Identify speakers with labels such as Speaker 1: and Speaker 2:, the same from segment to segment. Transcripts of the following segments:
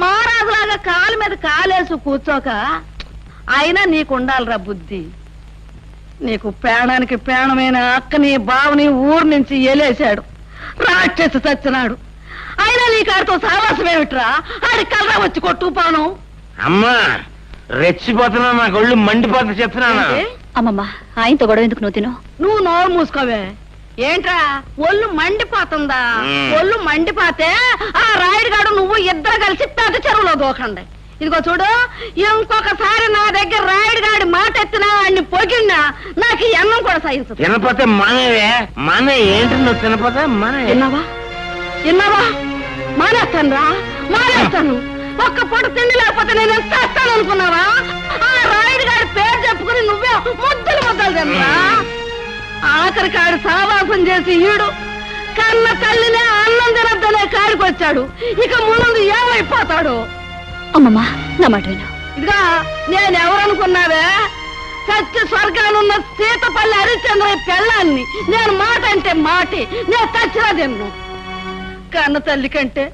Speaker 1: మహారాజులాగా కాలు మీద కాలేసు కూర్చోక అయినా నీకుండాలిరా బుద్ధి. నీకు ప్రాణానికి ప్రాణమైన అక్కని బావని ఊరు నుంచి ఏలేశాడు, రాక్షసి చచ్చినాడు. అయినా నీకు ఆడితో సావాసమేమిట్రా? ఆడి కర్ర వచ్చి కొట్టుకుపోను.
Speaker 2: అమ్మా రెచ్చిపోతున్నా, నాకు ఒళ్ళు మండిపోతా చెప్తున్నాను.
Speaker 3: అమ్మమ్మ ఆయనతో గొడవ ఎందుకు నువ్వు తిను?
Speaker 1: నువ్వు నోరు మూసుకోవే. ఏంట్రా ఒళ్ళు మండిపోతుందా? ఒళ్ళు మండిపోతే ఆ రాయుడుగాడు నువ్వు ఇద్దరు కలిసి పెద్ద చెరువులో దూకండి. ఇదిగో చూడు, ఇంకొకసారి నా దగ్గర రాయుడుగాడి మాట ఎత్తినా అన్ని పొగిడినా నాకు ఈ అన్నం కూడా సహించదు.
Speaker 2: తినపోతే మానేవే, మానే. ఏంటి నువ్వు తినపోతే మానే.
Speaker 1: విన్నావా విన్నావా? మానేస్తాను రా, మానేస్తాను. ఒక్క పూట తిండి లేకపోతే నేను ఎంత చేస్తాను అనుకున్నావా? ఆ రాయుడుగాడి పేరు చెప్పుకుని నువ్వే ముద్దలు ముద్దలు తినరా. ఆఖరి కాడు సావాసం చేసి ఈడు కన్న తల్లినే అన్నం తినద్దనే కాడికి వచ్చాడు. ఇక ముందు ఏమైపోతాడు?
Speaker 3: అమ్మమ్మ నా మాట విను.
Speaker 1: ఇదిగా నేనెవరనుకున్నావే? సత్య స్వర్గానున్న సీతపల్లి హరిశ్చంద్ర పెళ్ళాన్ని. నేను మాట అంటే మాటి, నేను చచ్చినా తిన్ను. కన్న తల్లి కంటే,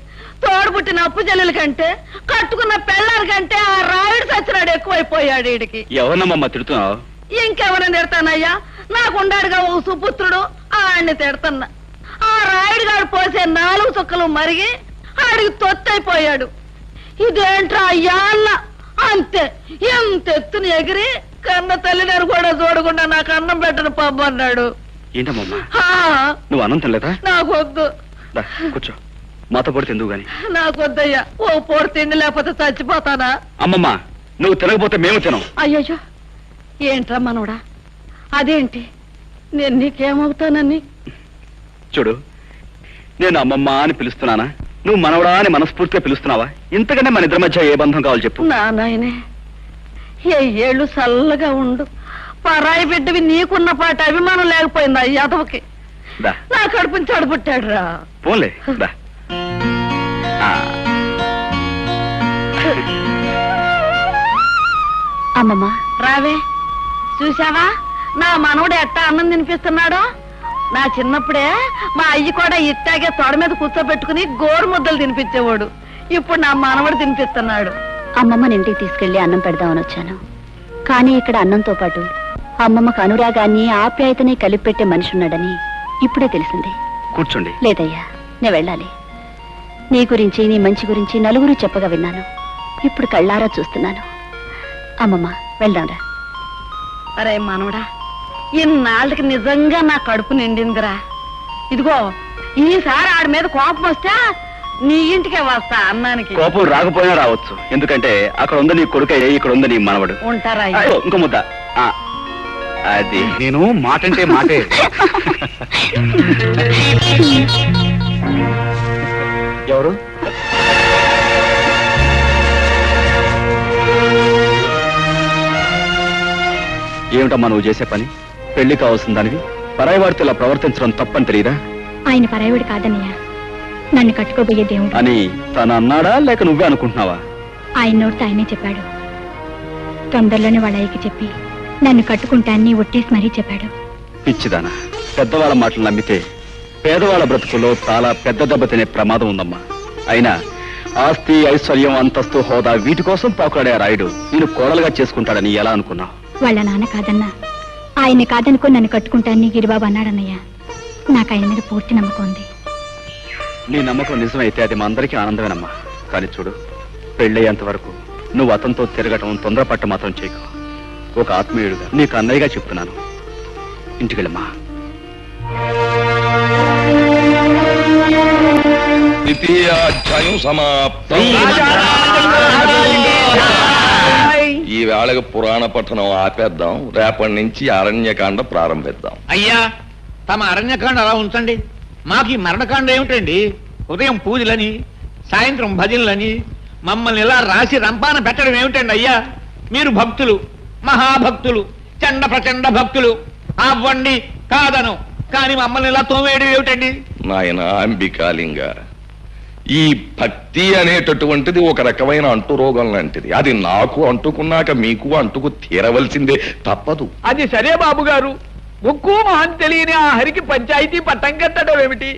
Speaker 1: తోడుపుట్టిన అప్పు చెల్లెల కంటే, కట్టుకున్న పెళ్ళారి కంటే ఆ రాయుడు సచ్చినాడు ఎక్కువైపోయాడు. వీడికి
Speaker 4: ఎవరినమ్మా తిడుతున్నావు?
Speaker 1: ఇంకెవరని తిడతానయ్యా? నాకుండాడుగా ఓ సుపుత్రుడు, ఆడిని తిడతన్నా. ఆ రాయుడుగాడు పోసే 4 చుక్కలు మరిగి ఆడికి తొత్తైపోయాడు. ఇదేంట్రా అయ్యా అన్న అంతే. ఎంత ఎత్తుని ఎగిరి కన్న తల్లిని కూడా చూడకుండా నాకు అన్నం పెట్టను పబ్బు అన్నాడు.
Speaker 4: ఏంటమ్మా నువ్వు అన్నం తినలేదా?
Speaker 1: నాకొద్దు.
Speaker 4: కూర్చో, మాతో పొడి తిందువు గాని.
Speaker 1: నాకొద్దయ్యా, ఓ పూట తిండి లేకపోతే చచ్చిపోతానా?
Speaker 4: అమ్మమ్మ నువ్వు తినకపోతే మేము తినం.
Speaker 1: అయ్యయ్యో, ఏంట్రా మనోడా? అదేంటి, నేను నీకేమవుతానని?
Speaker 4: చూడు, నేను అమ్మమ్మ అని పిలుస్తున్నానా, నువ్వు మనవడా అని మనస్ఫూర్తిగా పిలుస్తున్నావా? ఇంతకంటే మన ఇద్దరి మధ్య ఏ బంధం కావాలి చెప్పు.
Speaker 1: నా నాయనే, ఏ ఏళ్ళు చల్లగా ఉండు. పరాయి బిడ్డవి నీకున్న పాట అభిమానం లేకపోయిందా యాదవకి? నా కడుపుని చెడబుట్టాడు రా.
Speaker 4: పోన్లే దా.
Speaker 3: అమ్మమ్మ
Speaker 1: రావే. చూసావా నా మనవడు ఎట్టా అన్నం తినిపిస్తున్నాడో? నా చిన్నప్పుడే మా అయ్యి కూడా ఇట్టాగే తొడ మీద కూర్చోబెట్టుకుని గోరు ముద్దలు తినిపించేవాడు. ఇప్పుడు నా మనవడు తినిపిస్తున్నాడు.
Speaker 3: అమ్మమ్మని ఇంటికి తీసుకెళ్లి అన్నం పెడదామని వచ్చాను. కానీ ఇక్కడ అన్నంతో పాటు అమ్మమ్మకు అనురాగాన్ని ఆప్యాయతని కలిపి పెట్టే మనిషి ఉన్నాడని ఇప్పుడే తెలిసింది.
Speaker 4: కూర్చోండి.
Speaker 3: లేదయ్యా, నేను వెళ్ళాలి. నీ గురించి, నీ మంచి గురించి నలుగురు చెప్పగా విన్నాను. ఇప్పుడు కళ్ళారా చూస్తున్నాను. అమ్మమ్మ వెళ్దాంరా.
Speaker 1: అరే మనవడా, ఇన్నాళ్ళకి నిజంగా నా కడుపు నిండిందిరా. ఇదిగో ఈసారి ఆడి మీద కోపం వస్తే నీ ఇంటికే వస్తా అన్నానికి.
Speaker 4: కోపం రాకపోయినా రావచ్చు, ఎందుకంటే అక్కడ ఉంది నీ కొడుకు, ఇక్కడ ఉంది నీ మనవడు.
Speaker 1: ఉంటారా?
Speaker 4: ఇంకో ముద్ద. అది నేను మాటంటే మాటే. ఎవరు? ఏమిటమ్మా నువ్వు చేసే పని? పెళ్లి కావాల్సిన దానివి పరాయివాడితో ఇలా ప్రవర్తించడం తప్పని తెలియదా?
Speaker 3: ఆయన పరాయివాడు కాదన్నయ్య, నన్ను కట్టుకోబోయే దేవుడు
Speaker 4: అని తను అన్నాడా, లేక నువ్వే అనుకుంటున్నావా?
Speaker 3: ఆయన నోటితో ఆయనే చెప్పాడు. తొందరలోనే వాళ్ళ అయ్యకి చెప్పి నన్ను కట్టుకుంటాన్ని ఒట్టేసి మరీ చెప్పాడు.
Speaker 4: పిచ్చిదానా, పెద్దవాళ్ళ మాటలు నమ్మితే పేదవాళ్ళ బ్రతుకులో చాలా పెద్ద దెబ్బ తినే ప్రమాదం ఉందమ్మా. అయినా ఆస్తి, ఐశ్వర్యం, అంతస్తు, హోదా వీటి కోసం పాకులాడే రాయుడు నేను కోడలుగా చేసుకుంటాడని ఎలా అనుకున్నావు?
Speaker 3: వాళ్ళ నాన్న కాదన్నా, ఆయన కాదనుకో నన్ను కట్టుకుంటాన్ని గిరిబాబు అన్నాడన్నయ్య. నాకు ఆయన మీద పూర్తి నమ్మకం ఉంది.
Speaker 4: నీ నమ్మకం నిజమైతే అది మా అందరికీ ఆనందమేనమ్మా. కానీ చూడు, పెళ్ళయ్యేంత వరకు నువ్వు అతనితో తిరగటం, తొందరపట్ట మాత్రం చేయకు. ఒక ఆత్మీయుడుగా నీకు అన్నయ్యగా చెప్తున్నాను. ఇంటికెళ్ళమ్మా.
Speaker 5: ద్వితీయాధ్యాయం సమాప్తం. ఈ వేళకి పురాణ పఠనం ఆపేద్దాం. రేపటి నుంచి అరణ్యకాండ ప్రారంభిద్దాం.
Speaker 6: అయ్యా, తమ అరణ్యకాండ అలా ఉంచండి. మాకు ఈ మరణకాండ ఏమిటండి? ఉదయం పూజలని, సాయంత్రం భజనలని మమ్మల్ని ఇలా రాసి రంపాన పెట్టడం ఏమిటండి అయ్యా? మీరు భక్తులు, మహాభక్తులు, చండ ప్రచండ భక్తులు. అవ్వండి కాదను, కానీ మమ్మల్ని ఇలా తోమేయడం ఏమిటండి?
Speaker 5: నాయన అంబికాలింగ, ఈ భక్తి అనేటటువంటిది ఒక రకమైన అంటురోగం లాంటిది. అది నాకు అంటుకున్నాక మీకు అంటుకు తీరవలసిందే, తప్పదు.
Speaker 6: అది సరే బాబు గారు, ముక్కు మహం తెలియని ఆ హరికి పంచాయతీ పట్టం కట్టడం ఏమిటి?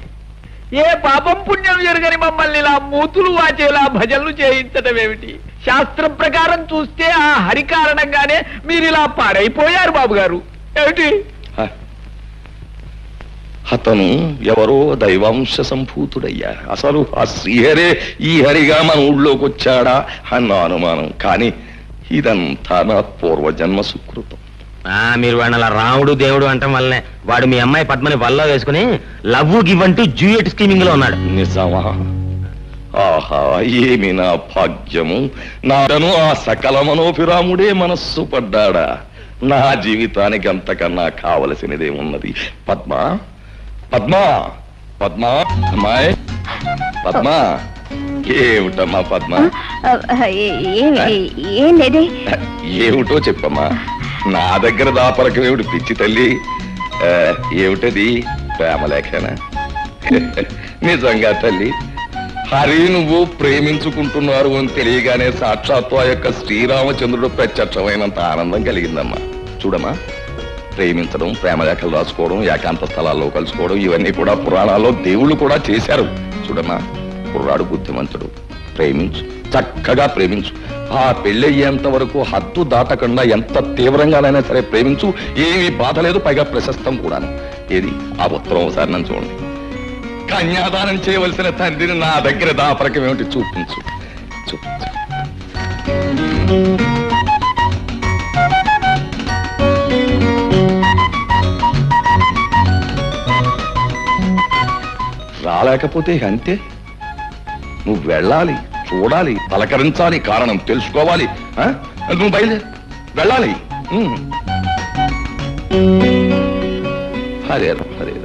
Speaker 6: ఏ పాపం పుణ్యం జరగని మమ్మల్ని ఇలా మూతులు వాచేలా భజనలు చేయించడం ఏమిటి? శాస్త్రం ప్రకారం చూస్తే ఆ హరి కారణంగానే మీరు ఇలా పాడైపోయారు బాబు గారు. ఏమిటి?
Speaker 5: హ. అతను ఎవరో దైవాంశ సంభూతుడయ్యా. అసలు ఆ శ్రీహరే ఈ హరిగా మన ఊళ్ళోకి వచ్చాడా అన్న అనుమానం. కానీ ఇదంతా నా పూర్వజన్మ సుకృతం.
Speaker 2: మీరు వాడిని అలా రాముడు దేవుడు అంటాం వల్లనే వాడు మీ అమ్మాయి పద్మని వల్ల వేసుకుని లవ్ గివ్ అంటూ డ్యూయట్ స్కీమింగ్ లో ఉన్నాడు.
Speaker 5: నిజమా? ఆహా, ఏమి నా భాగ్యము! నాను ఆ సకల మనోభిరాముడే మనస్సు పడ్డాడా? నా జీవితానికి అంతకన్నా కావలసినదేమున్నది? పద్మ, పద్మ, పద్మ, అమ్మాయి పద్మ. ఏమిటమ్మా పద్మ?
Speaker 3: ఏం లేదే.
Speaker 5: ఏమిటో చెప్పమ్మా. నా దగ్గర దాపరకం ఏమిటి పిచ్చి తల్లి? ఏమిటది? ప్రేమలేఖనా? నిజంగా తల్లి, హరి నువ్వు ప్రేమించుకుంటున్నారు అని తెలియగానే సాక్షాత్తు ఆ యొక్క శ్రీరామచంద్రుడు ప్రత్యక్షమైనంత ఆనందం కలిగిందమ్మా. చూడమ్మా, ప్రేమించడం, ప్రేమలేఖలు రాసుకోవడం, ఏకాంత స్థలాల్లో కలుసుకోవడం, ఇవన్నీ కూడా పురాణాల్లో దేవుళ్ళు కూడా చేశారు. చూడమ్మా, కుర్రాడు బుద్ధిమంతుడు, ప్రేమించు, చక్కగా ప్రేమించు. ఆ పెళ్ళయ్యేంత వరకు హద్దు దాటకుండా ఎంత తీవ్రంగానైనా సరే ప్రేమించు. ఏమీ బాధ లేదు, పైగా ప్రశస్తం కూడాను. ఏది ఆ ఉత్తరం ఒకసారి నన్ను చూడండి. కన్యాదానం చేయవలసిన తండ్రిని నా దగ్గర దాపరకం ఏమిటి? చూపించు, చూపించు. రాలేకపోతే అంతే. నువ్వు వెళ్ళాలి, చూడాలి, పలకరించాలి, కారణం తెలుసుకోవాలి. నువ్వు బయలుదేరి వెళ్ళాలి. హరేరా హరేరా.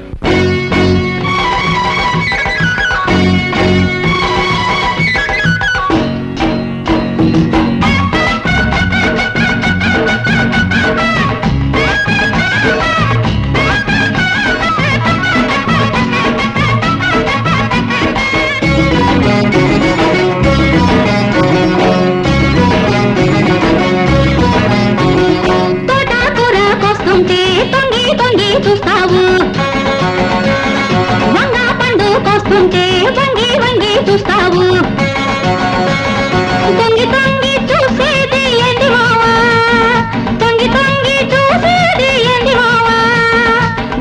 Speaker 3: చూస్తావు వంగ పండు కోస్తుంటే వంగి వంగి చూస్తావు తొంగి తొంగి చూసేది ఏంటి మావా తొంగి తొంగి చూసేది ఏంటి మావా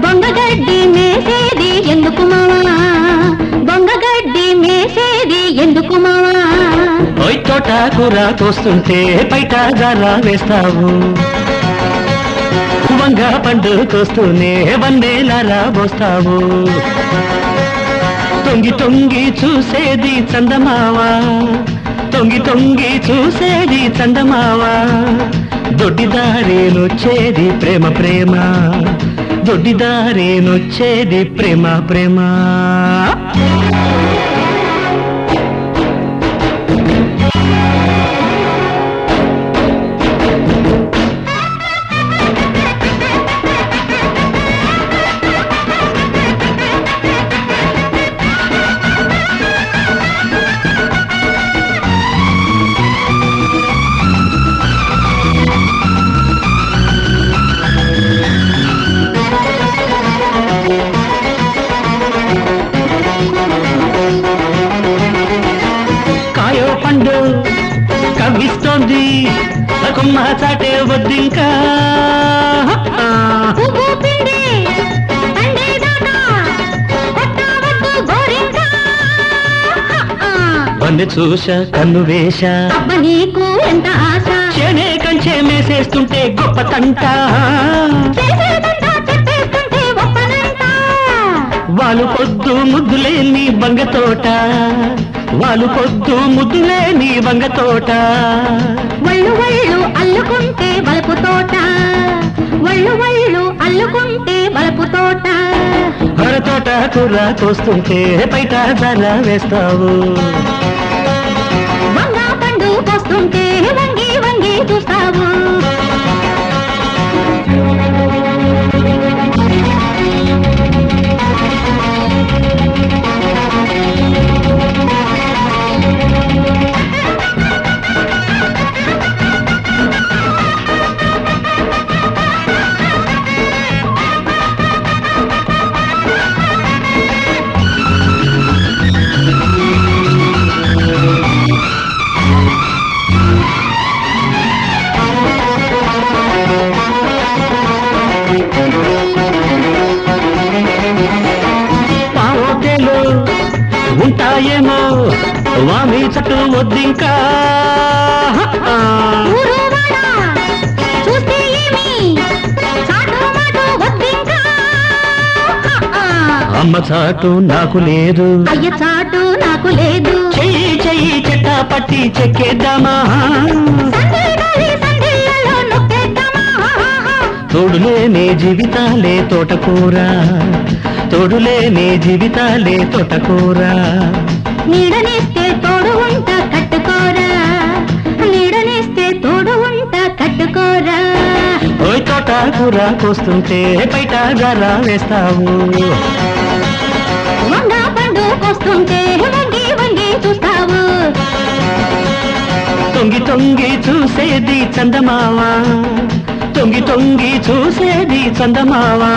Speaker 3: బొంగగడ్డి మేసేది ఎందుకు మావా బొంగగడ్డి మేసేది ఎందుకు మావా
Speaker 7: ఓయ్ తోట కూర కోస్తుంటే బయట గారా వేస్తావు వంగ పండు కోస్తూనే వన్నేలారా పోస్తావు తొంగి తొంగి చూసేది చందమావా తొంగి తొంగి చూసేది చందమావా దొడ్డిదారేనొచ్చేది ప్రేమ ప్రేమ దొడ్డిదారేనొచ్చేది ప్రేమ ప్రేమ కవ్విస్తోంది కొమ్మ చాటే వద్దింకా వన్నె చూస కన్ను వేష
Speaker 3: నీకు ఎంత ఆశ
Speaker 7: చెనే కంచె మేసేస్తుంటే గొప్ప తంట వాళ్ళు పొద్దు ముద్దులేని బంగ తోట వాళ్ళు పొద్దు ముద్దులేని వంగ తోట
Speaker 3: వళ్ళు వళ్ళు అల్లుకుంటే వలపు తోట వళ్ళు వళ్ళు అల్లుకుంటే వలపు తోట
Speaker 7: హర తోట కూర కోస్తుంటే బయట ధర వేస్తావు
Speaker 3: వంగ పండు కోస్తుంటే వంగి వంగి చూస్తావు
Speaker 7: వామి చుట్టూ వద్దింకా అమ్మ చాటు నాకు లేదు,
Speaker 3: అయ్య చాటు నాకు లేదు,
Speaker 7: చెయ్యి చెయ్యి చెట్టా పట్టి చెక్కేద్దామా, తోడులేనే జీవితాలే తోటకూర, తోడులేనే జీవితాలే తోటకూర.
Speaker 3: నీడనేస్తే తోడు ఉంట కట్టుకోరా, నీడనేస్తే తోడు ఉంట కట్టుకోరా.
Speaker 7: ఓయ్ తోటకూర కోస్తుంటే బయట గారా వేస్తావు,
Speaker 3: వంగ పండు కోస్తుంటే వంగి వంగి చూస్తావు,
Speaker 7: తొంగి తొంగి చూసేది చందమావా, తొంగి తొంగి చూసేది చందమావా.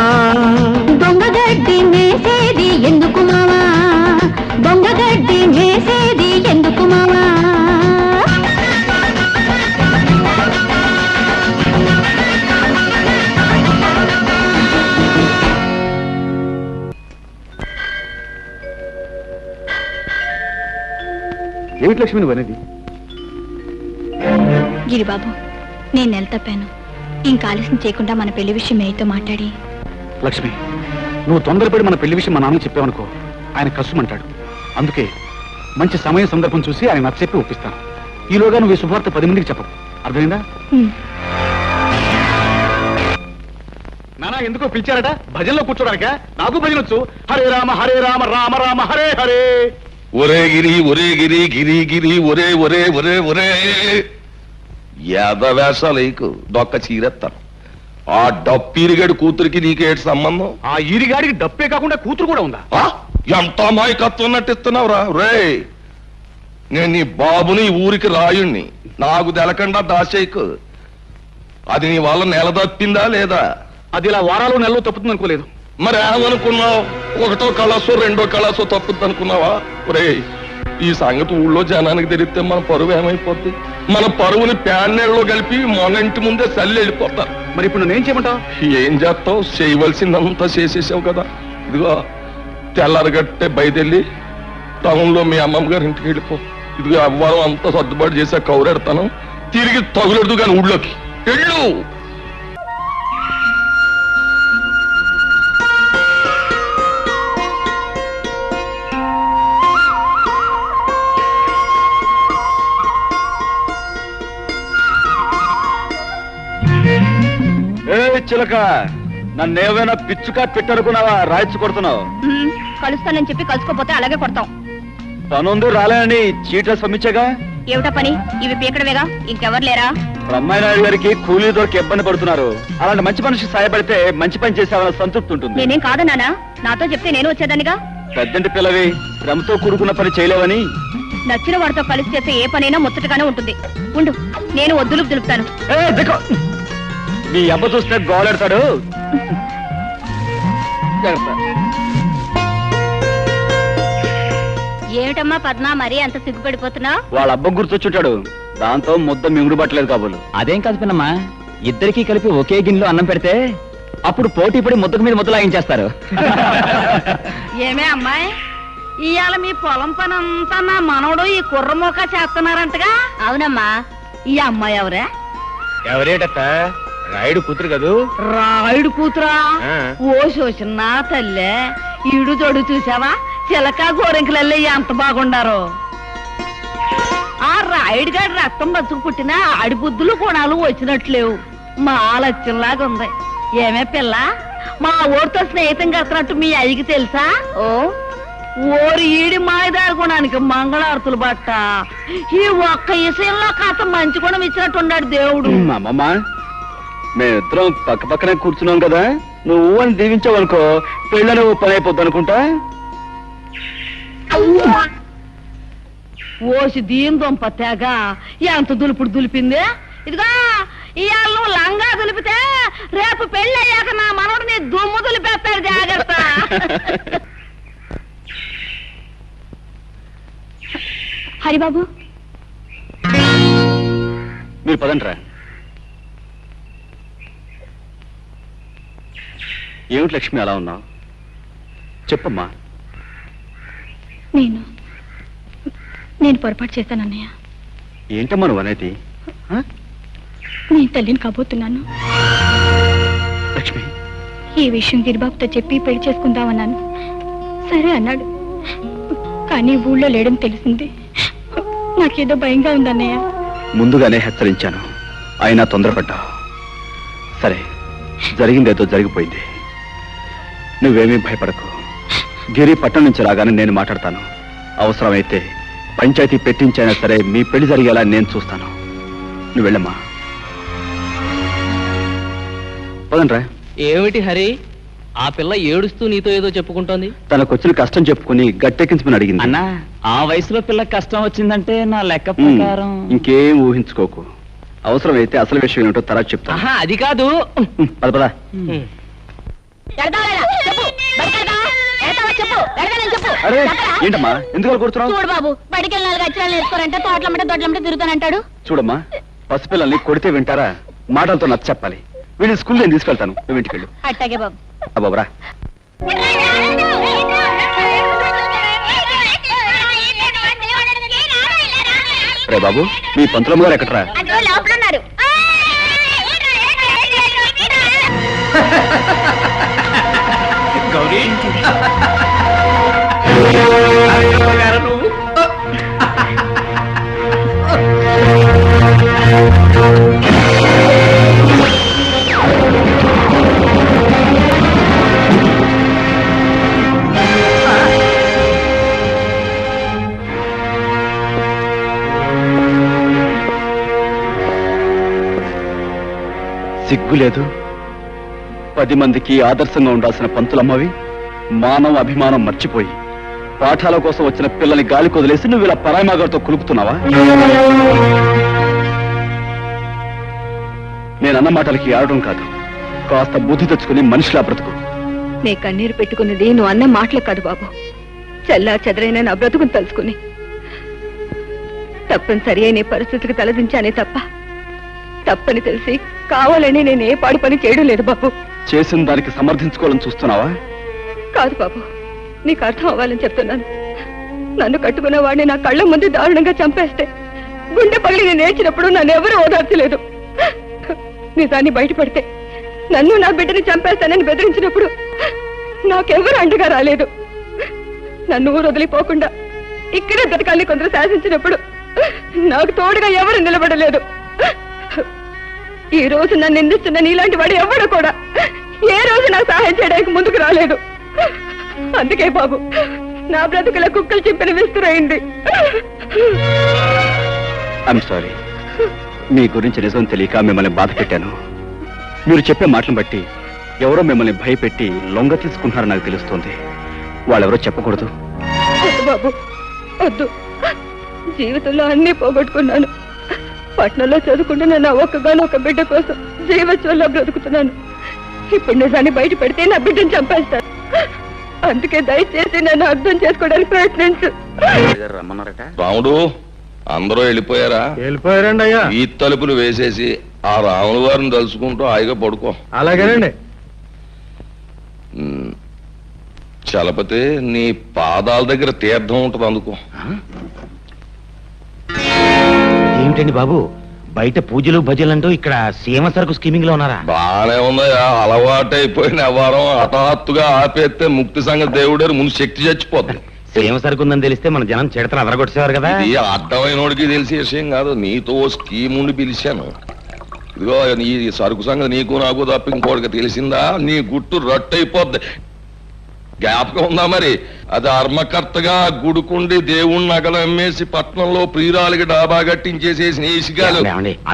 Speaker 3: దొంగగడ్డి మేసేది ఎందుకు మావా, దొంగగడ్డి మేసేది ఎందుకు మావా.
Speaker 4: ఏమిటి లక్ష్మి నువ్వు అనేది?
Speaker 3: గిరిబాబు, నేను నెల తప్పాను. ఇంకా ఆలస్యం చేయకుండా మన పెళ్లి విషయం మేయతో మాట్లాడి.
Speaker 4: లక్ష్మి, నువ్వు తొందరపడి మన పెళ్లి విషయం మా నాన్నకి చెప్పావనుకో, ఆయన కష్టమంటాడు. అందుకే మంచి సమయం సందర్భం చూసి ఆయన నచ్చ చెప్పి ఒప్పిస్తాను. ఈలోగా నువ్వు ఈ శుభవార్త 10 మందికి చెప్పవు, అర్థమైందా? నానా ఎందుకో పిలిచారట? భజనలో కూర్చోడానిక? నాకు భజన వచ్చు. హరే రామ హరే రామ రామ రామ హరే హరే.
Speaker 5: ఒరే గిరి ఒరే గిరి గిరి గిరి ఒరే ఒరే ఒరే ఒరే. యాదవేషాలకు దొక్క చీరెత్తాను. ఆ డప్పీరిగడి కూతురికి నీకేటి సంబంధం?
Speaker 4: ఆ ఈరిగాడికి డప్పే కాకుండా కూతురు కూడా ఉందా?
Speaker 5: ఎంత అమాయకత్వం నటిస్తున్నావురా రే. నేను నీ బాబుని ఊరికి రాయుణ్ణి, నాకు తెలకుండా దాసేకు. అది నీ వల్ల నెల తప్పిందా లేదా?
Speaker 4: అది ఇలా వారాలు నెలలో తప్పుతుంది అనుకోలేదు.
Speaker 5: మరి ఏమనుకున్నావు? ఒకటో కళాసో రెండో కళాసో తప్పుద్ది అనుకున్నావా? రే, ఈ సంగతి ఊళ్ళో జనానికి తెలిస్తే మన పరువు ఏమైపోద్ది? మన పరువుని ప్యాన్నెళ్ళలో కలిపి మన ఇంటి ముందే చల్లి వెళ్ళిపోతారు.
Speaker 4: మరి ఇప్పుడు నేనేం చేయమంటావు?
Speaker 5: ఏం చేస్తావు? చేయవలసిందంతా చేసేసావు కదా. ఇదిగో తెల్లారగట్టే బయటెళ్ళి టౌన్ లో మీ అమ్మమ్మ గారి ఇంటికి వెళ్ళిపో. ఇదిగో అవ్వరం అంతా సర్దుబాటు చేసా, కౌరెడతాను. తిరిగి తగులెడదు కానీ ఊళ్ళోకి వెళ్ళు.
Speaker 4: చిలక, నన్నేమైనా పిచ్చుకా పెట్టనుకున్నావా? రాయిచ్చు కొడుతున్నావు.
Speaker 3: కలుస్తానని చెప్పి కలుసుకోపోతే అలాగే కొడతాం.
Speaker 4: తనుందు రాలేనని చీట్లెస్ పంపించాగా.
Speaker 3: ఏమిటా పని? ఇవి పీకడమేగా, ఇంకెవరు లేరా?
Speaker 4: బ్రహ్మయ్య నాయుడు గారికి కూలీ దొరికి ఇబ్బంది పడుతున్నారు. అలాంటి మంచి మనిషి సాయపడితే మంచి పని చేసేవాళ్ళ సంతృప్తి ఉంటుంది.
Speaker 3: నేనేం కాదన్నానా? నాతో చెప్తే నేను వచ్చేదానిగా.
Speaker 4: పెద్దంటి పిల్లవి, శ్రమతో కూడుకున్న పని చేయలేవని.
Speaker 3: నచ్చిన వాడితో కలిసి చేస్తే ఏ పనైనా ముచ్చటగానే ఉంటుంది. ఉండు, నేను వద్దులు దులుపుతాను.
Speaker 4: మీ అబ్బ చూస్తే గోలెడతాడు.
Speaker 3: ఏమిటమ్మా పద్మ, మరీ అంత సిగ్గుపడిపోతున్నా?
Speaker 4: వాళ్ళ అబ్బ గుర్తొచ్చుంటాడు, దాంతో ముద్ద మింగుడు పట్టలేదు కాబోలు.
Speaker 2: అదేం కాదు పిన్నమ్మా, ఇద్దరికి కలిపి ఒకే గిన్నెలో అన్నం పెడితే అప్పుడు పోటీ పడి ముద్దకు మీద ముద్ద లాగించేస్తారు.
Speaker 1: ఏమే అమ్మాయి, ఇవాళ మీ పొలం పని అంతా నా మనవడు ఈ కుర్రమోక చేస్తున్నారంటగా?
Speaker 3: అవునమ్మా.
Speaker 1: ఈ అమ్మాయి ఎవరే?
Speaker 2: ఎవరేటత్త? రాయుడు కూతురు కదూ.
Speaker 1: రాయుడు కూతురా?
Speaker 2: ఆ.
Speaker 1: ఓ శోషన్నా తల్లే, ఈడు జోడు చూసావా? చిలక గోరెంకలల్లే ఎంత బాగుండారో. ఆ రాయుడు గారి రక్తం బతుకు పుట్టిన ఆడి బుద్ధులు కోణాలు వచ్చినట్లేవు. మా లక్ష్యంలాగా ఉంది. ఏమే పిల్ల, మా ఊరితో స్నేహితం కడుతున్నట్టు మీ అయ్యకి తెలుసా?
Speaker 3: ఓ,
Speaker 1: ఓరి ఈడి మాయదారి గుణానికి మంగళారతులు బట్ట. ఈ ఒక్క విషయంలో కాస్త మంచి గుణం ఇచ్చినట్టున్నాడు దేవుడు.
Speaker 4: అమ్మమ్మ, మేమిద్దరం పక్క పక్కనే కూర్చున్నాం కదా, నువ్వు అని దీవించావనుకో పెళ్ళని ఓ పని అయిపోద్ది అనుకుంటా.
Speaker 1: ఓసి దీని దొంప తెగ ఎంత దులుపుడు దులిపింది. ఇదిగో ఇవాళ నువ్వు లంగా దులిపితే రేపు పెళ్ళి అయ్యాక నా మనవడిని దుమ్ము దులిపేస్తాడు, జాగ్రత్త.
Speaker 3: హరిబాబు,
Speaker 4: మీరు పదంట్రా. ఏమిటి లక్ష్మి అలా ఉన్నావు? చెప్పమ్మా.
Speaker 3: నేను పొరపాటు చేశాను అన్నయ్య.
Speaker 4: ఏంటమ్మా నువ్వు అనేది?
Speaker 3: నేను తల్లిని కాబోతున్నాను.
Speaker 4: లక్ష్మి,
Speaker 3: ఈ విషయం గిరిబాబుతో చెప్పి పెళ్లి చేసుకుందామన్నాను. సరే అన్నాడు. కానీ ఊళ్ళో లేడని తెలిసింది. నాకేదో భయంగా ఉందన్నయ్య.
Speaker 4: ముందుగానే హెచ్చరించాను, అయినా తొందరపడ్డా. సరే, జరిగిందేదో జరిగిపోయింది. నువ్వేమీ భయపడకు. గిరి పట్టణం నుంచి రాగానే నేను మాట్లాడతాను. అవసరమైతే పంచాయతీ పెట్టించైనా సరే మీ పెళ్లి జరిగేలా నేను చూస్తాను. నువ్వు వెళ్ళమ్మా. పదండ్రా.
Speaker 8: ఏమిటి హరి, ఆ పిల్ల ఏడుస్తూ నీతో ఏదో చెప్పుకుంటోంది?
Speaker 4: తనకొచ్చిన కష్టం చెప్పుకుని గట్టెక్కించమని అడిగింది.
Speaker 8: అన్నా, ఆ వయసులో పిల్లకి కష్టం వచ్చిందంటే నా లెక్క ప్రకారం
Speaker 4: ఇంకేం ఊహించుకోకు. అవసరమైతే అసలు విషయం ఏమిటో తర్వాత చెప్తాను.
Speaker 8: ఆహా, అది కాదు.
Speaker 4: పద పద. అరే ఏంటమ్మా, ఎందుకు కొడుతున్నావు?
Speaker 3: చూడు బాబు, బడికి వెళ్ళి 4 అక్షరాలు నేర్చుకోరంటే తోటలమ్మట దొడ్లమ్మట తిరుగుతానంటాడు.
Speaker 4: చూడమ్మా, పసిపిల్లల్ని కొడితే వింటారా? మాటలతో నచ్చ చెప్పాలి. వీడిని స్కూల్ నేను తీసుకెళ్తాను, నువ్వు ఇంటికి వెళ్ళు.
Speaker 3: అట్టాగే బాబు.
Speaker 4: అబ్బాబరా. రే బాబు, మీ పంతులమ్మ గారు ఎక్కడరా?
Speaker 3: లోపల ఉన్నారు.
Speaker 6: గౌరీ నువ్వు
Speaker 4: సిగ్గు లేదు? 10 మందికి ఆదర్శంగా ఉండాల్సిన పంతులమ్మవి మానవ అభిమానం మర్చిపోయి పాఠాల కోసం వచ్చిన పిల్లల్ని గాలి కొదిలేసి నువ్వు ఇలా పరాయిమాగారితో కులుపుతున్నావా? నేనన్న మాటలకి ఆడడం కాదు, కాస్త బుద్ధి తెచ్చుకుని మనిషిలా బ్రతుకు.
Speaker 1: నీ కన్నీరు పెట్టుకున్నది నువ్వు అన్న మాటలు కాదు బాబు, చల్లా చెదరైన నా బ్రతుకుని తలుచుకుని. తప్పనిసరి అయిన పరిస్థితికి తలదించానే తప్ప తప్పని తెలిసి కావాలని నేను ఏ పాడు పని చేయడం లేదు బాబు.
Speaker 4: చేసిన దానికి సమర్థించుకోవాలని చూస్తున్నావా?
Speaker 1: కాదు బాబు, నీకు అర్థం అవ్వాలని చెప్తున్నాను. నన్ను కట్టుకున్న వాడిని నా కళ్ళ ముందు దారుణంగా చంపేస్తే గుండె పగిలి నేను ఏడ్చినప్పుడు నన్ను ఎవరు ఓదార్చలేదు. నిజాన్ని బయటపడితే నన్ను నా బిడ్డని చంపేస్తానని బెదిరించినప్పుడు నాకెవరు అండగా రాలేదు. నన్ను ఊరు వదిలిపోకుండా ఇక్కడే బ్రతకాలని కొందరు శాసించినప్పుడు నాకు తోడుగా ఎవరు నిలబడలేదు. ఈ రోజు నన్ను నిందిస్తున్న నీలాంటి వాడు ఎవడు కూడా ఏ రోజు నాకు సహాయం చేయడానికి ముందుకు రాలేదు. అందుకే బాబు నా బ్రతుకుల కుక్కలు చింపిన విస్తురైంది.
Speaker 4: ఐఎమ్ సారీ, మీ గురించి నిజం తెలియక మిమ్మల్ని బాధ పెట్టాను. మీరు చెప్పే మాటలను బట్టి ఎవరో మిమ్మల్ని భయపెట్టి లొంగ తీసుకుంటున్నారని నాకు తెలుస్తుంది. వాళ్ళెవరో చెప్పకూడదు.
Speaker 1: వద్దు బాబు, వద్దు. జీవితంలో అన్ని పోగొట్టుకున్నాను. పట్నంలో చదువుకుంటున్న నా ఒక్కగానొక్క బిడ్డ కోసం జీవోత్సవంలో బ్రతుకుతున్నాను. ఇప్పుడు నిజాన్ని బయట పెడితే నా బిడ్డను చంపేస్తాను. అందుకే దయచేసి నన్ను అర్థం చేసుకోవడానికి ప్రయత్నించు.
Speaker 5: రాముడు, అందరూ వెళ్ళిపోయారా?
Speaker 2: వెళ్ళిపోయారండి అయ్యా.
Speaker 5: ఈ తలుపులు వేసేసి ఆ రాముడు వారిని తలుచుకుంటూ హాయిగా పడుకో.
Speaker 2: అలాగేనండి.
Speaker 5: చలపతి, నీ పాదాల దగ్గర తీర్థం ఉంటుంది, అందుకో.
Speaker 2: ఏమిటండి బాబు, బయట పూజలు భజనలు అంటూ ఇక్కడ సీమ సరుకు స్కీమింగ్ లో ఉన్నారా?
Speaker 5: బానే ఉందయా, అలవాటైపోయిన వ్యవహారం హఠాత్తుగా ఆపేస్తే ముక్తి సంగతి దేవుడే ముందు శక్తి చచ్చిపోతుంది.
Speaker 2: సీమ సరుకు ఉందని తెలిస్తే మన జనం చెడతలు అదరగొట్టేవారు కదా.
Speaker 5: ఇది అర్థమైనోడికి తెలిసే విషయం కాదు. నీతో స్కీమ్ ఉండి పిలిచాను. ఇదిగో నీ సరుకు సంగతి నీకు నాకు తప్ప ఇంకోటికి తెలిసిందా నీ గుట్టు రట్టయిపోద్ది. జ్ఞాపకం ఉందా మరి? అది అర్మకర్తగా గుడుకుండి దేవుణ్ణి నగలు అమ్మేసి పట్నంలో ప్రియురాలికి డాబా కట్టించేసేసిన ఈసిగాలు.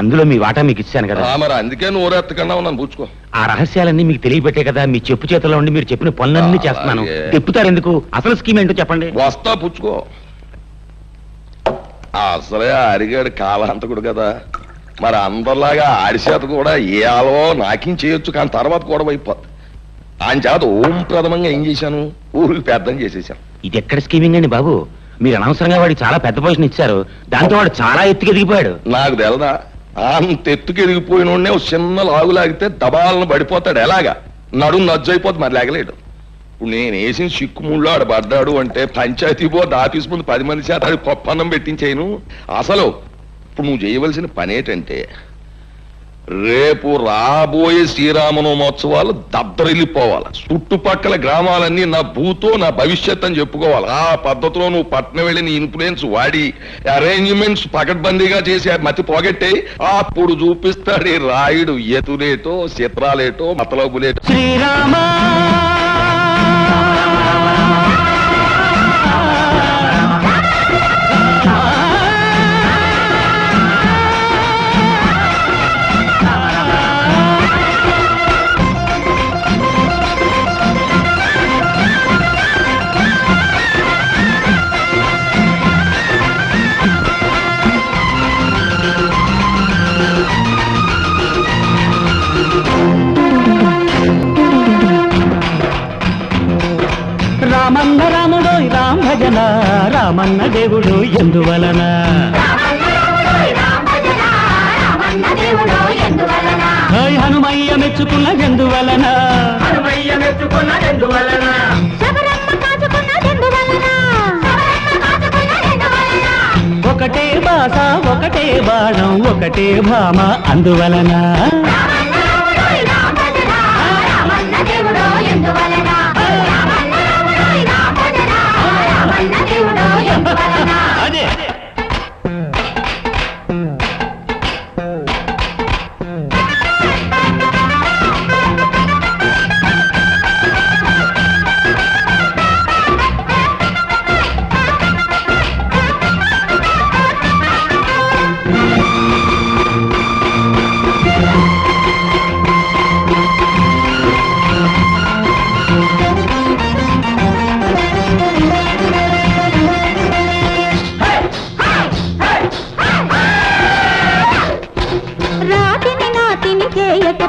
Speaker 2: అందులో మీ వాటా మీకు ఇచ్చాను కదా.
Speaker 5: మరి అందుకే నోరెత్తకన్నా ఉన్నాను, పుచ్చుకో.
Speaker 2: ఆ రహస్యాలన్నీ మీకు తెలియబెట్టే కదా మీ చెప్పు చేతుల్లో ఉండి మీరు చెప్పిన పనులన్నీ చేస్తున్నాను. తిప్పుతారు ఎందుకు? అసలు స్కీమ్ ఏంటో చెప్పండి.
Speaker 5: వస్తా, పుచ్చుకో. అసలే అరిగాడు కాలాంతకుడు కదా, మరి అందరిలాగా ఆడిచేత కూడా ఏ ఆలవో నాకిం చేయొచ్చు, కానీ తర్వాత కూడా అయిపోద్ది. ఆయన చేత ఓం ప్రథమంగా ఏం చేశాను, ఊరికి పెద్దం చేసేసాను.
Speaker 2: ఇది ఎక్కడ స్కీమింగ్ అండి బాబు? మీరు అనవసరంగా వాడికి చాలా పెద్ద పొజిషన్ ఇచ్చారు, దాంతో వాడు చాలా ఎత్తుకు ఎదిగిపోయాడు.
Speaker 5: నాకు తెలదా? అంత ఎత్తుకు ఎదిగిపోయినోడే చిన్న లాగు లాగితే దబాలను పడిపోతాడు. ఎలాగా నడుము నజ్జు అయిపోతుంది, మరి లేగలేడు. ఇప్పుడు నేను వేసిన చిక్కుముళ్ళు ఆడ పడ్డాడు అంటే పంచాయతీ బోర్డు ఆఫీస్ ముందు 10 మంది చేత అది పప్పన్నం పెట్టించేయను. అసలు ఇప్పుడు నువ్వు చేయవలసిన పని ఏంటంటే రేపు రాబోయే శ్రీరామనవమోత్సవాలు దద్దరిల్లిపోవాలి. చుట్టుపక్కల గ్రామాలన్నీ నా భూతో నా భవిష్యత్ అని చెప్పుకోవాలి. ఆ పద్ధతిలో నువ్వు పట్నం వెళ్ళి నీ ఇన్ఫ్లుయెన్స్ వాడి అరేంజ్మెంట్స్ పకడ్బందీగా చేసి మతి పోగొట్టే అప్పుడు చూపిస్తాడు రాయుడు ఎతులేటో చిత్రాలేటో మతలబులేటో.
Speaker 7: శ్రీరామ రామన్న రాముడు రామ భజన రామన్న దేవుడు ఎందువలన హనుమయ్య మెచ్చుకున్న ఎందువలన ఒకటే భాష ఒకటే బాణం ఒకటే భామ అందువలన అదే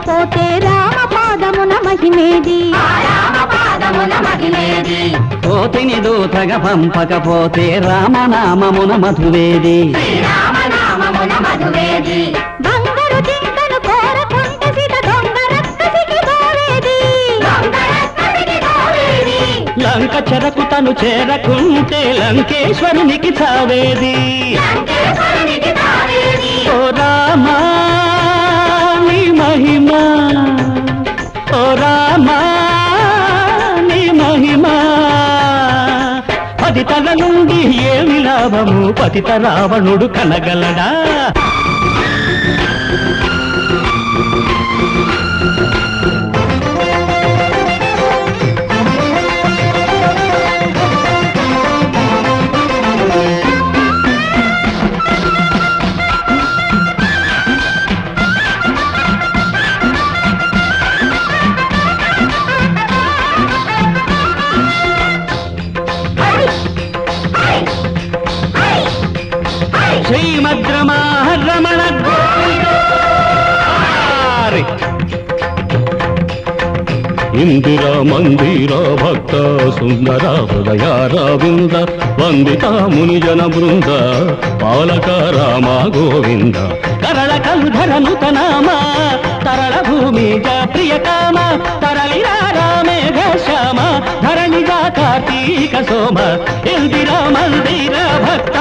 Speaker 1: పోతే రామ పాదమున మహిమేది
Speaker 7: కోతిని దూతగా పంపకపోతే రామనామమున మధువేది
Speaker 1: బంగారు జింకను కోరకుంట సిట దొంగ రక్కసికి పోవేది
Speaker 7: లంక చెరకు తను చేరకుంటే లంకేశ్వరునికి చావేది ఓ రామా నీ మహిమా ఓ రామా నీ మహిమా 10 తల నుండి ఏమి లాభము పతిత రావణుడు కనగలడా శ్రీమద్రమారమణ ఇందిరా మందిర భక్త సుందర హృదయారవింద వందిత మునిజన బృంద పాలక రామ గోవింద కరళ కలుధర నూతనామ తరళ భూమి ప్రియకామ తరళిరా రామేఘ శ్యామ ధరణిగా కార్తీక సోమ ఇందిరా మందిర భక్త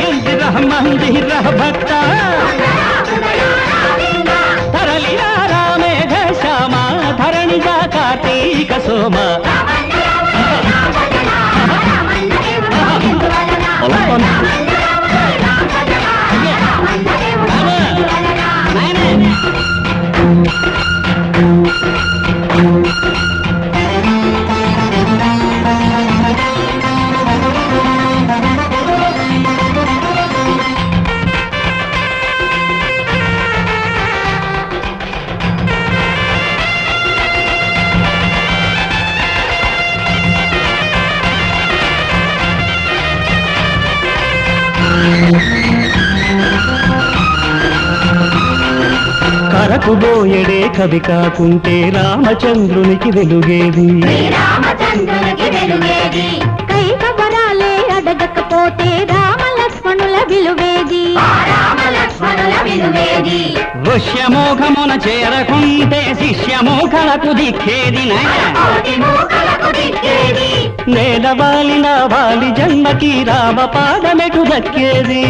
Speaker 7: ఇందిరా మందిర భక్త తరళిరా రామేఘ శ్యామ ధరణిగా కార్తీక సోమ కరకు బోయడే కవి కాకుంటే రామచంద్రునికి వెలుగేది
Speaker 1: కైకబరాలే అడగకపోతే రామ లక్ష్మణుల విలువేది
Speaker 7: ఋష్యమోఖమున చేరకుంటే శిష్యమోఖలకు దిక్కేది నేలవాలిన వాలి జన్మకి రామ పాదమెటు దక్కేది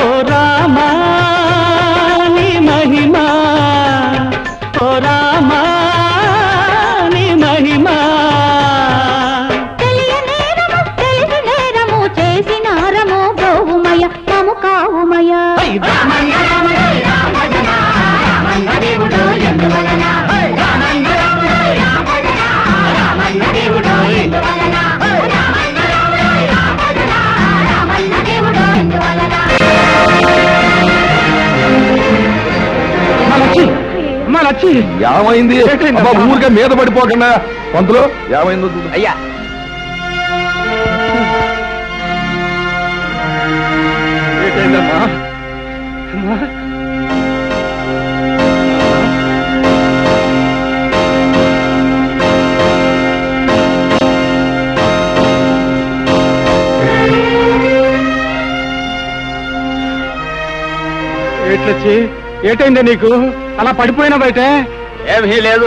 Speaker 7: ఓ రామా నీ మహిమా ఓ రామా నీ మహిమా
Speaker 3: చేసినారమో గోవుమయ మము కావుమయ
Speaker 5: ఏమైంది అబ్బా, ఊరికే మీద పడిపోకుండా పంతులు ఏమైందో చూడు.
Speaker 4: అయ్యా ఏంటమ్మా ఏట్లొచ్చి ఏటైంది నీకు అలా పడిపోయినా బయట
Speaker 2: ఏమీ లేదు,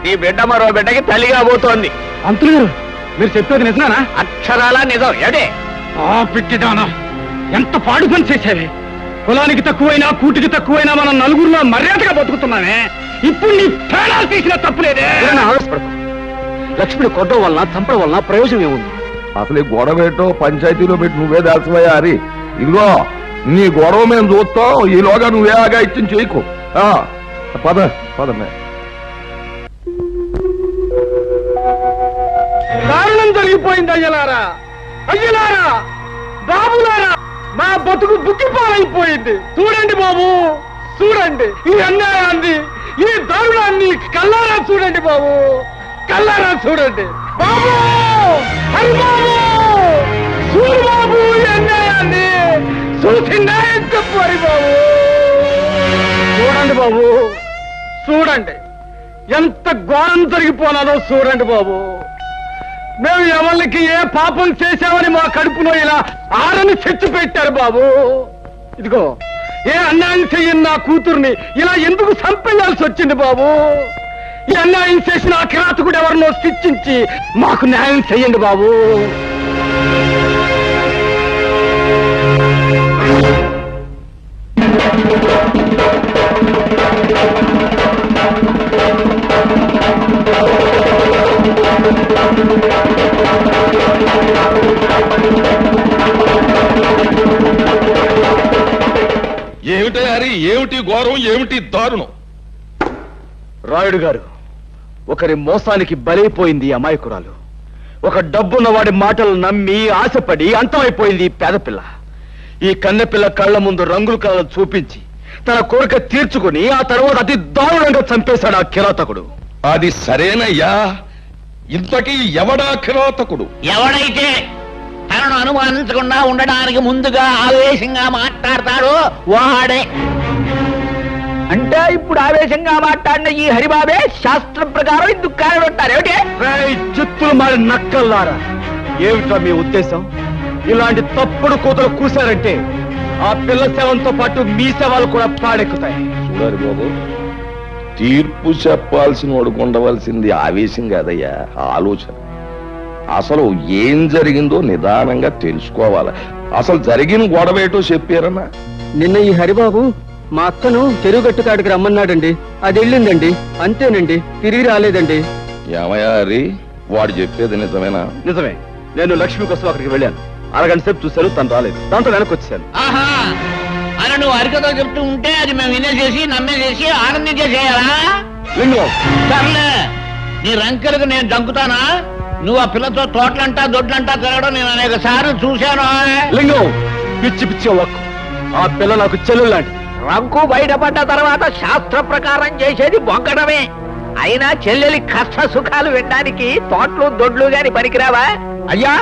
Speaker 2: నీ బిడ్డ మరో బిడ్డకి తల్లిగా పోతోంది.
Speaker 4: అంతులు గారు మీరు చెప్పేది నిజమేనా?
Speaker 2: అక్షరాలా నిజం. ఏడే
Speaker 4: ఆ పిట్టిదానా ఎంత పాడు పని చేసేవి. కులానికి తక్కువైనా కూటికి తక్కువైనా మనం నలుగురిలో మర్యాదగా బతుకుతున్నామే. ఇప్పుడు నీ ప్రాణాలు తీసిన తప్పులేదే. ఆవేశపడకు. లక్ష్మిని కొట్టడం వలన చంపడం వలన ప్రయోజనం ఏముంది?
Speaker 5: అసలు ఈ గొడవ ఏంటో పంచాయతీలో పెట్టి నువ్వే దాల్సిపోయా హరి. ఇదిగో నీ గొడవ మేము చూస్తాం, ఈలోగా నువ్వే ఆగా ఇచ్చిన చేయకు. పద పదమే.
Speaker 4: దారుణం జరిగిపోయింది అయ్యలారా, అయ్యలారా, బాబులారా, మా బతుకు బుక్కిపాలైపోయింది. చూడండి బాబు, చూడండి ఈ అన్యాయాన్ని, ఈ దారుణాన్ని కల్లారా చూడండి బాబు, కల్లారా చూడండి బాబు. హరి బాబు, చూడు బాబు ఈ అన్యాయాన్ని, చూసి న్యాయం చెప్పు హరి బాబు. చూడండి బాబు, చూడండి ఎంత ఘోరం జరిగిపోనాదో చూడండి బాబు. మేము ఎవరికి ఏ పాపం చేశామని మా కడుపులో ఇలా ఆరని చెట్టు పెట్టారు బాబు. ఇదిగో ఏ అన్యాయం చెయ్యని నా కూతుర్ని ఇలా ఎందుకు చంపేయాల్సి వచ్చింది బాబు? ఈ అన్యాయం చేసిన ఆ కిరాతకుడు ఎవరినో శిక్షించి మాకు న్యాయం చెయ్యండి బాబు.
Speaker 5: ఏమిటి హరి, ఏమిటి ఘోరం, ఏమిటి దారుణం?
Speaker 4: రాయుడు గారు, ఒకరి మోసానికి బలైపోయింది ఈ అమాయకురాలు. ఒక డబ్బున్న వాడి మాటలు నమ్మి ఆశపడి అంతమైపోయింది ఈ పేదపిల్ల. ఈ కన్నెపిల్ల కళ్ళ ముందు రంగుల కళ్ళను చూపించి తన కోరిక తీర్చుకుని ఆ తర్వాత అతి దారుణంగా చంపేశాడు ఆ కిరాతకుడు.
Speaker 5: అది సరేనయ్యా, ఇంతకీ ఎవడా కిరాతకుడు?
Speaker 6: ఎవడైతే తనను అనుమానించకుండా ఉండడానికి ముందుగా ఆవేశంగా మాట్లాడతాడో వాడే.
Speaker 2: అంటే ఇప్పుడు ఆవేశంగా మాట్లాడిన ఈ హరిబాబే శాస్త్రం ప్రకారం ఇందుకు కారణం ఉంటారు. ఏమిటి
Speaker 4: చిత్తులు మారి నక్కల్లారా, ఏమిటా మీ ఉద్దేశం? ఇలాంటి తప్పుడు కూతురు కూశారంటే ఆ పిల్ల శవంతో పాటు మీ శవాలు కూడా పాడెక్కుతాయి.
Speaker 5: చూడాలి బాబు, తీర్పు చెప్పాల్సిన వాడుకు ఉండవలసింది ఆవేశం కాదయ్యా, ఆలోచన. అసలు ఏం జరిగిందో నిదానంగా తెలుసుకోవాలి. అసలు జరిగిన గొడవేటో చెప్పారన్నా?
Speaker 4: నిన్న ఈ హరిబాబు మా అక్కను చెరువుగట్టు కాడికి రమ్మన్నాడండి. అది వెళ్ళిందండి, అంతేనండి, తిరిగి రాలేదండి.
Speaker 5: ఏమయ్యా హరి, వాడు చెప్పేది నిజమేనా?
Speaker 4: నిజమే. నేను లక్ష్మి కోసం అక్కడికి వెళ్ళాను. అరగంట సేపు చూశాను, తను రాలేదు. దాంతో వెనక్కి వచ్చాను.
Speaker 6: ఆహా, అని నువ్వు అరికతో చెప్తూ ఉంటే అది మేము వినేసేసి నమ్మేసేసి ఆనందించేసేయాలా?
Speaker 4: లింగం,
Speaker 6: సర్లే, నీ రంకెలకు నేను దంకుతానా? నువ్వు ఆ పిల్లతో తోటలంటా దొడ్లంటా తిరగడం నేను అనేక సార్లు చూశాను.
Speaker 4: లింగం, పిచ్చి పిచ్చి ఒక్కు. ఆ పిల్ల నాకు చెల్లెలు లాంటిది.
Speaker 2: రంకు బయటపడ్డ తర్వాత శాస్త్ర ప్రకారం చేసేది బొగ్గడమే. అయినా చెల్లెలి కష్ట సుఖాలు వినడానికి తోటలు దొడ్లు గాని పనికిరావా? అయ్యా,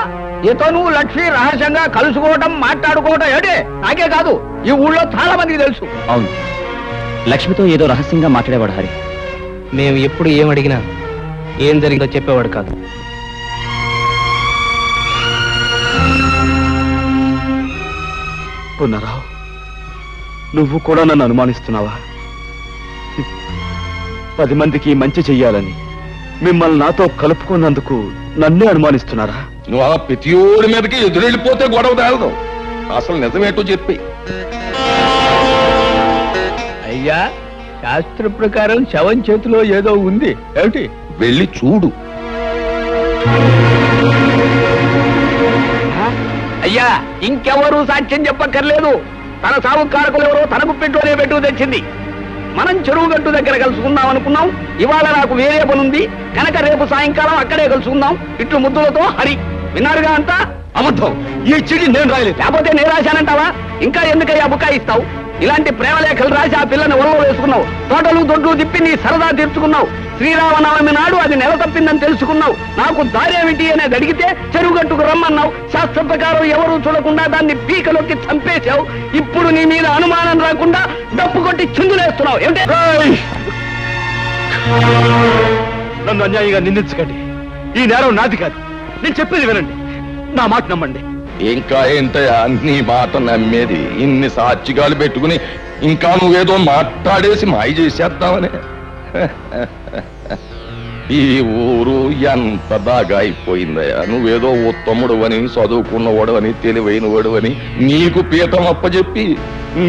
Speaker 2: ఇతను లక్ష్మి రహస్యంగా కలుసుకోవటం మాట్లాడుకోవటం ఏడే నాకే కాదు, ఈ ఊళ్ళో చాలా మందికి తెలుసు.
Speaker 7: అవును, లక్ష్మితో ఏదో రహస్యంగా మాట్లాడేవాడు హరి. మేము ఎప్పుడు ఏం అడిగినా ఏం జరిగిందో చెప్పేవాడు కాదు.
Speaker 4: పునరావు, నువ్వు కూడా నన్ను అనుమానిస్తున్నావా? 10 మందికి మంచి చెయ్యాలని మిమ్మల్ని నాతో కలుపుకున్నందుకు నన్నే అనుమానిస్తున్నారా?
Speaker 5: నువ్వు ఆ ప్రతియోడి మీదకి ఎదురెళ్ళిపోతే గొడవ తేలదు. అసలు నిజమేటో చెప్పి.
Speaker 2: అయ్యా, శాస్త్ర ప్రకారం శవం చేతిలో ఏదో ఉంది ఏమిటి?
Speaker 5: వెళ్ళి చూడు.
Speaker 2: అయ్యా, ఇంకెవరూ సాక్ష్యం చెప్పక్కర్లేదు. తన సాగు కారకులు ఎవరో తన గుప్పెట్లోనే పెట్టు తెచ్చింది. మనం చెరువు గట్టు దగ్గర కలుసుకుందాం అనుకున్నాం. ఇవాళ నాకు వేరే పనుంది కనుక రేపు సాయంకాలం అక్కడే కలుసుకుందాం. ఇట్లు ముద్దులతో హరి. విన్నారుగా అంతా?
Speaker 4: అబద్ధం. ఈ చిడి నేను రాయలేదు.
Speaker 2: లేకపోతే నేను రాశానంటావా? ఇంకా ఎందుకయ్యా బుకాయిస్తావు? ఇలాంటి ప్రేమలేఖలు రాసి ఆ పిల్లని ఒళ్ళో వేసుకున్నావు. తోటలు దొడ్లు తిప్పి నీ సరదా తీర్చుకున్నావు. శ్రీరామనవమి నాడు అది నెల తప్పిందని తెలుసుకున్నావు. నాకు దారేమిటి అనేది అడిగితే చెరువుగట్టుకు రమ్మన్నావు. శాస్త్ర ప్రకారం ఎవరూ చూడకుండా దాన్ని పీకలోకి చంపేశావు. ఇప్పుడు నీ మీద అనుమానం రాకుండా డప్పు కొట్టి చిందులేస్తున్నావు. ఏమిటి?
Speaker 4: నన్ను అన్యాయంగా నిందించకండి. ఈ నేరం నాది కాదు. నేను చెప్పేది వినండి, నా మాట నమ్మండి.
Speaker 5: ఇంకా ఏంటయ్యా నీ మాట నమ్మేది? ఇన్ని సాక్షిగాలు పెట్టుకుని ఇంకా నువ్వేదో మాట్లాడేసి మాయ చేసేద్దామని. ఈ ఊరు ఎంత బాగా అయిపోయిందయ్యా. నువ్వేదో ఉత్తముడు అని, చదువుకున్నవాడు అని, తెలివైనవాడు అని నీకు పీఠం అప్పచెప్పి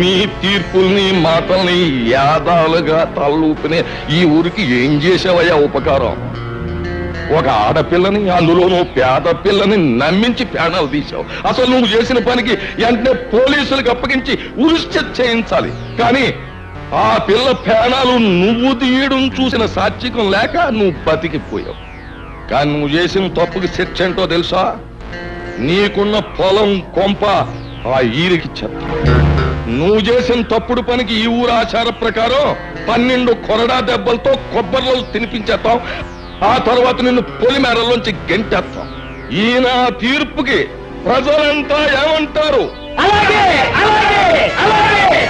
Speaker 5: నీ తీర్పుల్ని మాటల్ని యాదాలుగా తలూపిని ఈ ఊరికి ఏం చేసావయ్యా ఉపకారం? ఒక ఆడపిల్లని, అందులోనూ పేద పిల్లని నమ్మించి ప్రాణాలు తీశావు. అసలు నువ్వు చేసిన పనికి వెంటనే పోలీసులకు అప్పగించి ఉరిష్ట చేయించాలి. కానీ ఆ పిల్ల ప్రాణాలు నువ్వు తీయడం చూసిన సాత్వికం లేక నువ్వు బతికిపోయావు. కానీ నువ్వు చేసిన తప్పుకి శిక్ష ఏంటో తెలుసా? నీకున్న పొలం కొంప ఆ ఈరికి చెత్త. నువ్వు చేసిన తప్పుడు పనికి ఈ ఊరు ఆచార ప్రకారం 12 కొరడా దెబ్బలతో కొబ్బరిలో తినిపించేస్తాం. ఆ తర్వాత నిన్ను పొలిమేరలోంచి గెంటేస్తాం. ఈయన తీర్పుకి ప్రజలంతా ఏమంటారు?
Speaker 2: అలాగే అలాగే అలాగే